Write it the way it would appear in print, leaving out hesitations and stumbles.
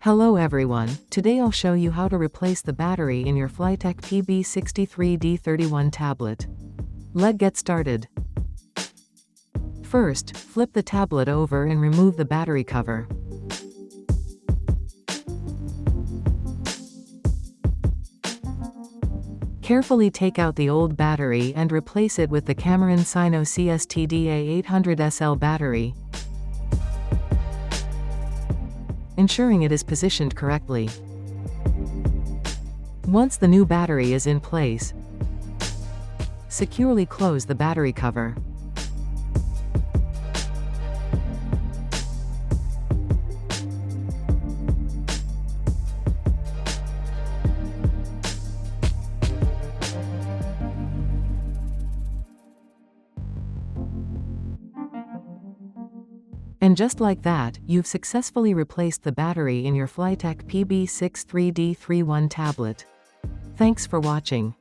Hello everyone, today I'll show you how to replace the battery in your Flytech PB63D31 tablet. Let's get started. First, flip the tablet over and remove the battery cover. Carefully take out the old battery and replace it with the Sino CS-TDA800SL battery, ensuring it is positioned correctly. Once the new battery is in place, securely close the battery cover. And just like that, you've successfully replaced the battery in your Flytech PB63D31 tablet. Thanks for watching.